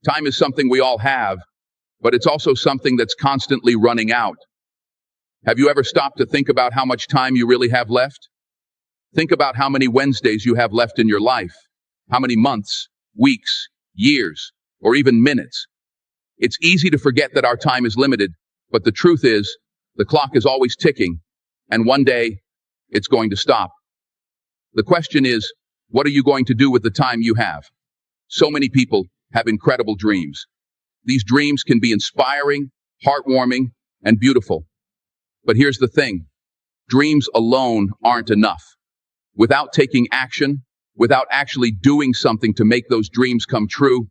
Time is something we all have, but it's also something that's constantly running out. Have you ever stopped to think about how much time you really have left? Think about how many Wednesdays you have left in your life, how many months, weeks, years, or even minutes. It's easy to forget that our time is limited, but the truth is, the clock is always ticking, and one day, it's going to stop. The question is, what are you going to do with the time you have? So many people have incredible dreams. These dreams can be inspiring, heartwarming, and beautiful. But here's the thing. Dreams alone aren't enough. Without taking action, without actually doing something to make those dreams come true,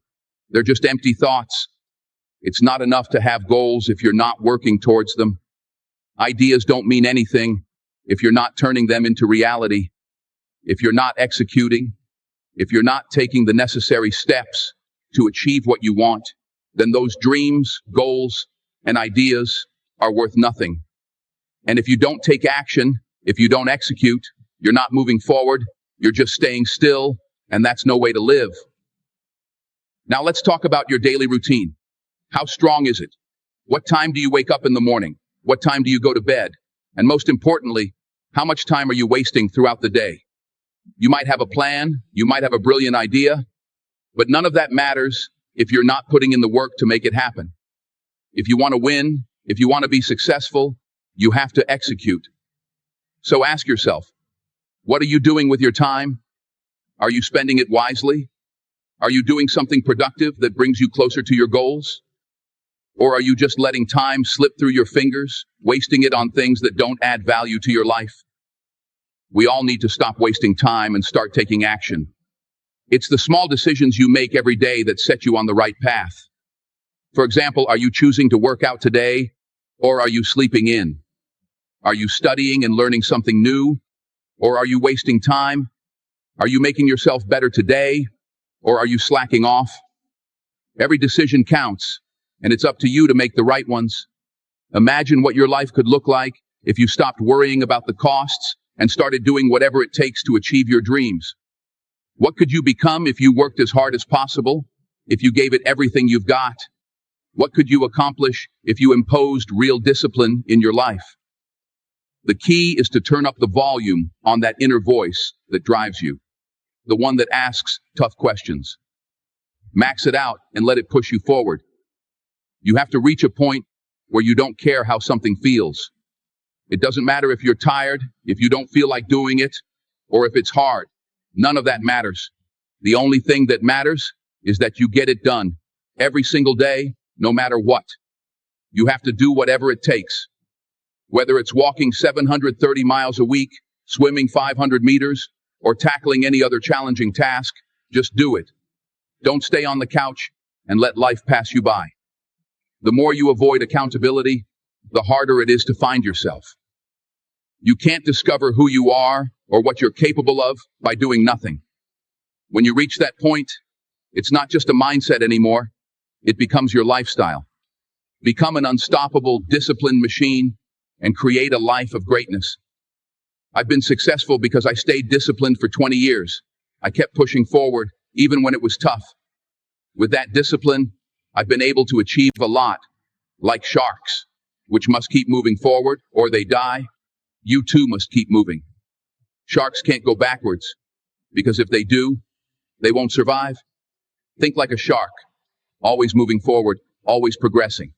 they're just empty thoughts. It's not enough to have goals if you're not working towards them. Ideas don't mean anything if you're not turning them into reality, if you're not executing, if you're not taking the necessary steps to achieve what you want, then those dreams, goals, and ideas are worth nothing. And if you don't take action, if you don't execute, you're not moving forward, you're just staying still, and that's no way to live. Now let's talk about your daily routine. How strong is it? What time do you wake up in the morning? What time do you go to bed? And most importantly, how much time are you wasting throughout the day? You might have a plan, you might have a brilliant idea, but none of that matters if you're not putting in the work to make it happen. If you want to win, if you want to be successful, you have to execute. So ask yourself, what are you doing with your time? Are you spending it wisely? Are you doing something productive that brings you closer to your goals? Or are you just letting time slip through your fingers, wasting it on things that don't add value to your life? We all need to stop wasting time and start taking action. It's the small decisions you make every day that set you on the right path. For example, are you choosing to work out today, or are you sleeping in? Are you studying and learning something new, or are you wasting time? Are you making yourself better today, or are you slacking off? Every decision counts, and it's up to you to make the right ones. Imagine what your life could look like if you stopped worrying about the costs and started doing whatever it takes to achieve your dreams. What could you become if you worked as hard as possible, if you gave it everything you've got? What could you accomplish if you imposed real discipline in your life? The key is to turn up the volume on that inner voice that drives you, the one that asks tough questions. Max it out and let it push you forward. You have to reach a point where you don't care how something feels. It doesn't matter if you're tired, if you don't feel like doing it, or if it's hard. None of that matters. The only thing that matters is that you get it done every single day, no matter what. You have to do whatever it takes. Whether it's walking 730 miles a week, swimming 500 meters, or tackling any other challenging task, just do it. Don't stay on the couch and let life pass you by. The more you avoid accountability, the harder it is to find yourself. You can't discover who you are or what you're capable of by doing nothing. When you reach that point, it's not just a mindset anymore. It becomes your lifestyle. Become an unstoppable, disciplined machine and create a life of greatness. I've been successful because I stayed disciplined for 20 years. I kept pushing forward, even when it was tough. With that discipline, I've been able to achieve a lot, like sharks, which must keep moving forward or they die. You too must keep moving. Sharks can't go backwards, because if they do, they won't survive. Think like a shark, always moving forward, always progressing.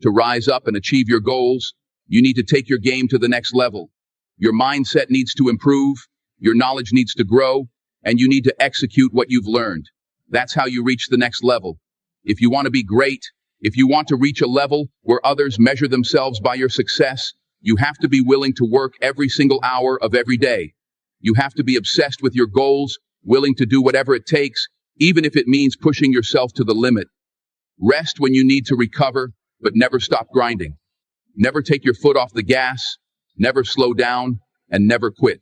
To rise up and achieve your goals, you need to take your game to the next level. Your mindset needs to improve, your knowledge needs to grow, and you need to execute what you've learned. That's how you reach the next level. If you want to be great, if you want to reach a level where others measure themselves by your success, you have to be willing to work every single hour of every day. You have to be obsessed with your goals, willing to do whatever it takes, even if it means pushing yourself to the limit. Rest when you need to recover, but never stop grinding. Never take your foot off the gas, never slow down, and never quit.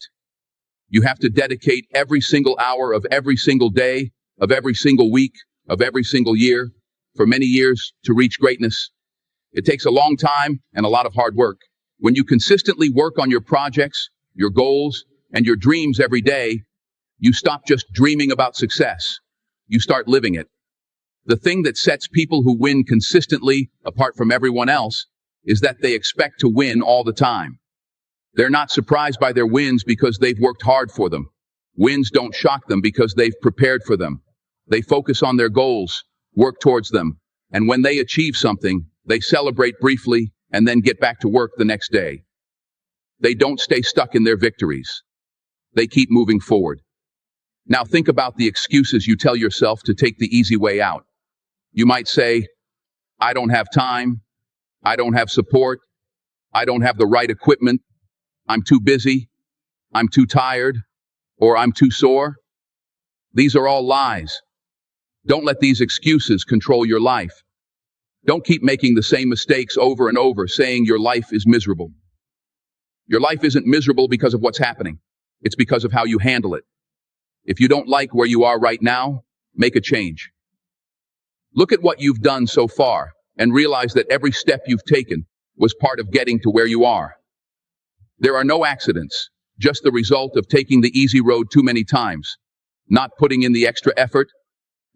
You have to dedicate every single hour of every single day, of every single week, of every single year, for many years, to reach greatness. It takes a long time and a lot of hard work. When you consistently work on your projects, your goals, and your dreams every day, you stop just dreaming about success. You start living it. The thing that sets people who win consistently apart from everyone else is that they expect to win all the time. They're not surprised by their wins because they've worked hard for them. Wins don't shock them because they've prepared for them. They focus on their goals, work towards them, and when they achieve something, they celebrate briefly and then get back to work the next day. They don't stay stuck in their victories. They keep moving forward. Now think about the excuses you tell yourself to take the easy way out. You might say, I don't have time, I don't have support, I don't have the right equipment, I'm too busy, I'm too tired, or I'm too sore. These are all lies. Don't let these excuses control your life. Don't keep making the same mistakes over and over, saying your life is miserable. Your life isn't miserable because of what's happening. It's because of how you handle it. If you don't like where you are right now, make a change. Look at what you've done so far and realize that every step you've taken was part of getting to where you are. There are no accidents, just the result of taking the easy road too many times, not putting in the extra effort,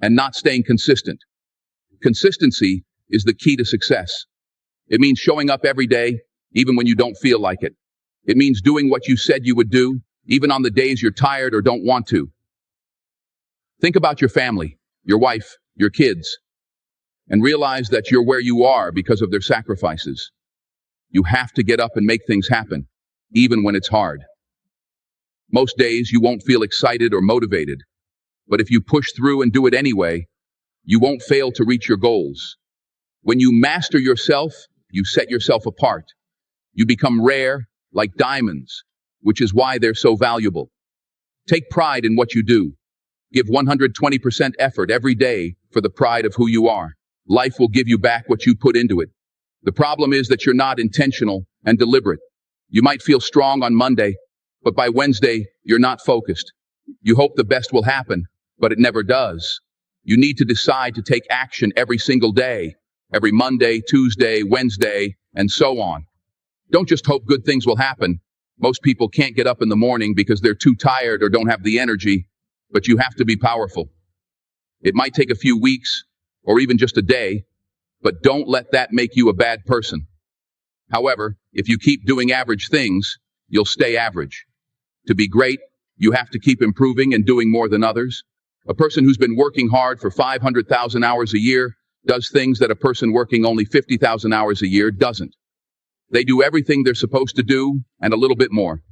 and not staying consistent. Consistency is the key to success. It means showing up every day, even when you don't feel like it. It means doing what you said you would do, even on the days you're tired or don't want to. Think about your family, your wife, your kids, and realize that you're where you are because of their sacrifices. You have to get up and make things happen, even when it's hard. Most days you won't feel excited or motivated, but if you push through and do it anyway, you won't fail to reach your goals. When you master yourself, you set yourself apart. You become rare, like diamonds, which is why they're so valuable. Take pride in what you do. Give 120% effort every day for the pride of who you are. Life will give you back what you put into it. The problem is that you're not intentional and deliberate. You might feel strong on Monday, but by Wednesday, you're not focused. You hope the best will happen, but it never does. You need to decide to take action every single day, every Monday, Tuesday, Wednesday, and so on. Don't just hope good things will happen. Most people can't get up in the morning because they're too tired or don't have the energy, but you have to be powerful. It might take a few weeks or even just a day, but don't let that make you a bad person. However, if you keep doing average things, you'll stay average. To be great, you have to keep improving and doing more than others. A person who's been working hard for 500,000 hours a year does things that a person working only 50,000 hours a year doesn't. They do everything they're supposed to do and a little bit more.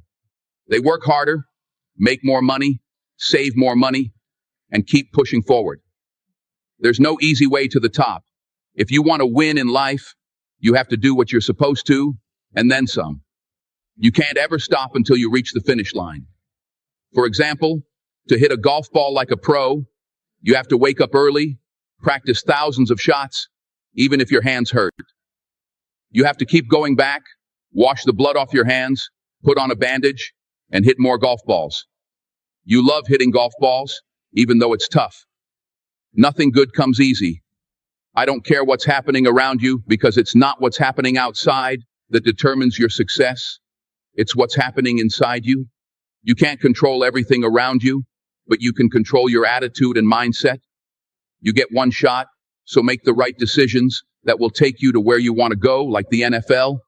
They work harder, make more money, save more money, and keep pushing forward. There's no easy way to the top. If you want to win in life, you have to do what you're supposed to, and then some. You can't ever stop until you reach the finish line. For example, to hit a golf ball like a pro, you have to wake up early, practice thousands of shots, even if your hands hurt. You have to keep going back, wash the blood off your hands, put on a bandage, and hit more golf balls. You love hitting golf balls, even though it's tough. Nothing good comes easy. I don't care what's happening around you because it's not what's happening outside that determines your success. It's what's happening inside you. You can't control everything around you, but you can control your attitude and mindset. You get one shot, so make the right decisions that will take you to where you want to go, like the NFL.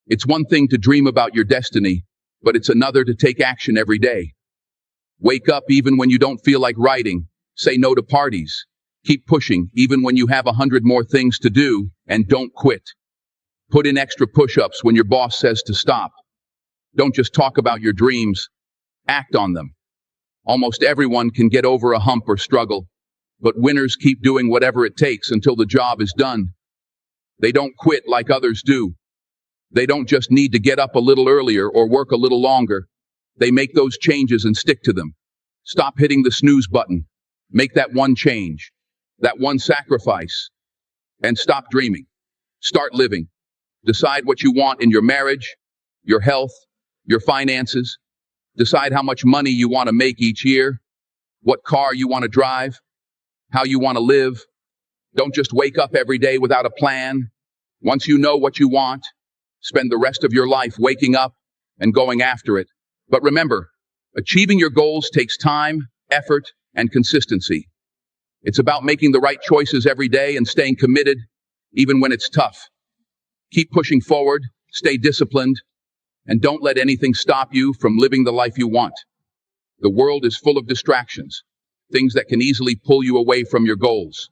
It's one thing to dream about your destiny, but it's another to take action every day. Wake up even when you don't feel like writing. Say no to parties. Keep pushing even when you have 100 more things to do, and don't quit. Put in extra push-ups when your boss says to stop. Don't just talk about your dreams, act on them. Almost everyone can get over a hump or struggle, but winners keep doing whatever it takes until the job is done. They don't quit like others do. They don't just need to get up a little earlier or work a little longer. They make those changes and stick to them. Stop hitting the snooze button. Make that one change, that one sacrifice, and stop dreaming. Start living. Decide what you want in your marriage, your health, your finances. Decide how much money you want to make each year, what car you want to drive, how you want to live. Don't just wake up every day without a plan. Once you know what you want, spend the rest of your life waking up and going after it. But remember, achieving your goals takes time, effort, and consistency. It's about making the right choices every day and staying committed, even when it's tough. Keep pushing forward, stay disciplined, and don't let anything stop you from living the life you want. The world is full of distractions, things that can easily pull you away from your goals.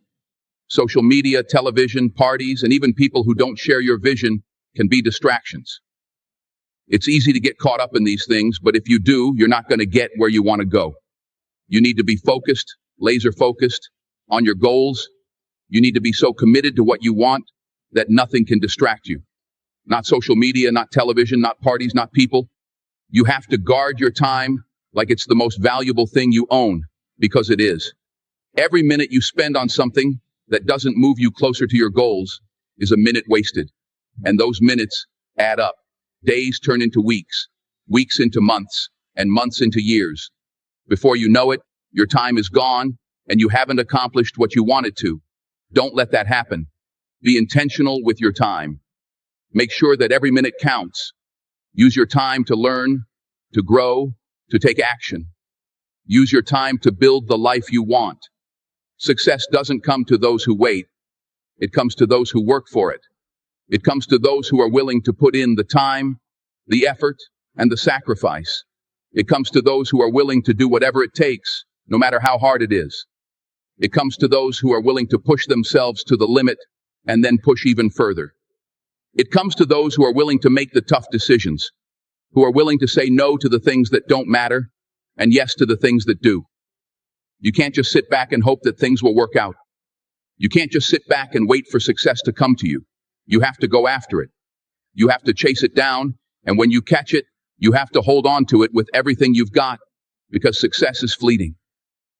Social media, television, parties, and even people who don't share your vision can be distractions. It's easy to get caught up in these things, but if you do, you're not going to get where you want to go. You need to be focused, laser focused on your goals. You need to be so committed to what you want that nothing can distract you. Not social media, not television, not parties, not people. You have to guard your time like it's the most valuable thing you own, because it is. Every minute you spend on something that doesn't move you closer to your goals is a minute wasted. And those minutes add up. Days turn into weeks, weeks into months, and months into years. Before you know it, your time is gone, and you haven't accomplished what you wanted to. Don't let that happen. Be intentional with your time. Make sure that every minute counts. Use your time to learn, to grow, to take action. Use your time to build the life you want. Success doesn't come to those who wait. It comes to those who work for it. It comes to those who are willing to put in the time, the effort, and the sacrifice. It comes to those who are willing to do whatever it takes, no matter how hard it is. It comes to those who are willing to push themselves to the limit and then push even further. It comes to those who are willing to make the tough decisions, who are willing to say no to the things that don't matter and yes to the things that do. You can't just sit back and hope that things will work out. You can't just sit back and wait for success to come to you. You have to go after it. You have to chase it down, and when you catch it, you have to hold on to it with everything you've got, because success is fleeting.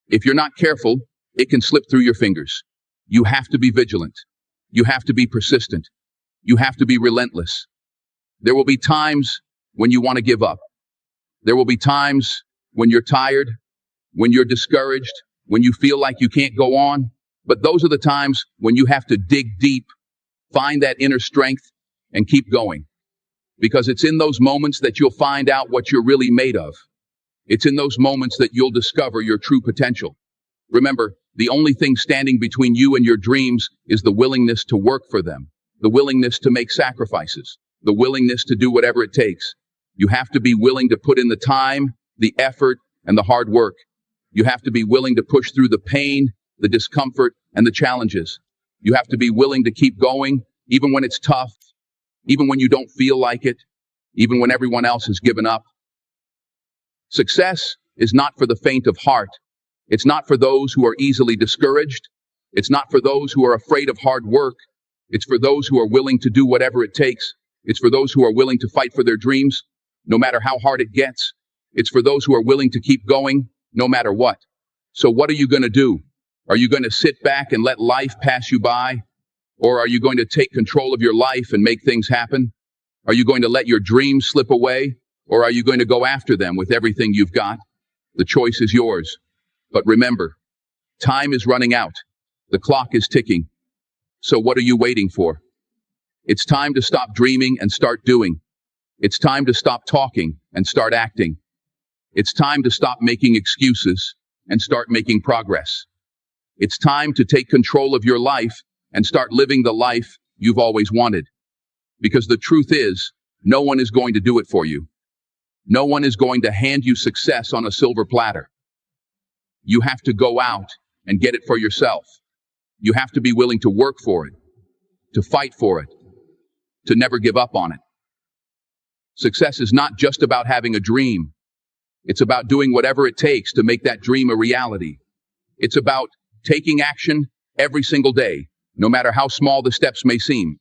If you're not careful, it can slip through your fingers. You have to be vigilant. You have to be persistent. You have to be relentless. There will be times when you want to give up. There will be times when you're tired, when you're discouraged, when you feel like you can't go on. But those are the times when you have to dig deep, find that inner strength, and keep going. Because it's in those moments that you'll find out what you're really made of. It's in those moments that you'll discover your true potential. Remember, the only thing standing between you and your dreams is the willingness to work for them, the willingness to make sacrifices, the willingness to do whatever it takes. You have to be willing to put in the time, the effort, and the hard work. You have to be willing to push through the pain, the discomfort, and the challenges. You have to be willing to keep going, even when it's tough, even when you don't feel like it, even when everyone else has given up. Success is not for the faint of heart. It's not for those who are easily discouraged. It's not for those who are afraid of hard work. It's for those who are willing to do whatever it takes. It's for those who are willing to fight for their dreams, no matter how hard it gets. It's for those who are willing to keep going, no matter what. So what are you going to do? Are you going to sit back and let life pass you by? Or are you going to take control of your life and make things happen? Are you going to let your dreams slip away? Or are you going to go after them with everything you've got? The choice is yours. But remember, time is running out. The clock is ticking. So what are you waiting for? It's time to stop dreaming and start doing. It's time to stop talking and start acting. It's time to stop making excuses and start making progress. It's time to take control of your life and start living the life you've always wanted. Because the truth is, no one is going to do it for you. No one is going to hand you success on a silver platter. You have to go out and get it for yourself. You have to be willing to work for it, to fight for it, to never give up on it. Success is not just about having a dream. It's about doing whatever it takes to make that dream a reality. It's about taking action every single day, no matter how small the steps may seem.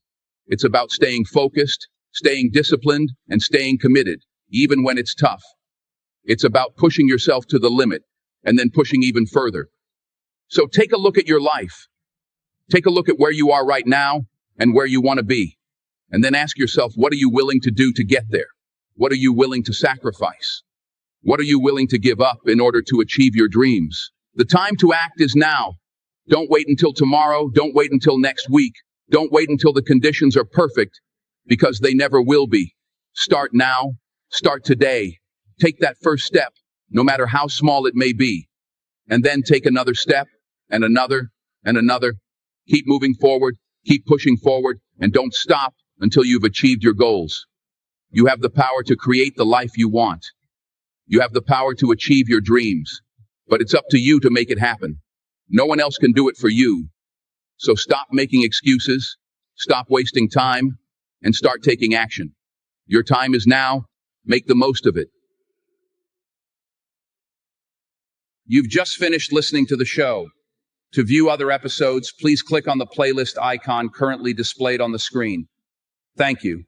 It's about staying focused, staying disciplined, and staying committed, even when it's tough. It's about pushing yourself to the limit and then pushing even further. So take a look at your life. Take a look at where you are right now and where you want to be. And then ask yourself, what are you willing to do to get there? What are you willing to sacrifice? What are you willing to give up in order to achieve your dreams? The time to act is now. Don't wait until tomorrow. Don't wait until next week. Don't wait until the conditions are perfect, because they never will be. Start now. Start today. Take that first step, no matter how small it may be. And then take another step, and another, and another. Keep moving forward, keep pushing forward, and don't stop until you've achieved your goals. You have the power to create the life you want. You have the power to achieve your dreams. But it's up to you to make it happen. No one else can do it for you. So stop making excuses, stop wasting time, and start taking action. Your time is now. Make the most of it. You've just finished listening to the show. To view other episodes, please click on the playlist icon currently displayed on the screen. Thank you.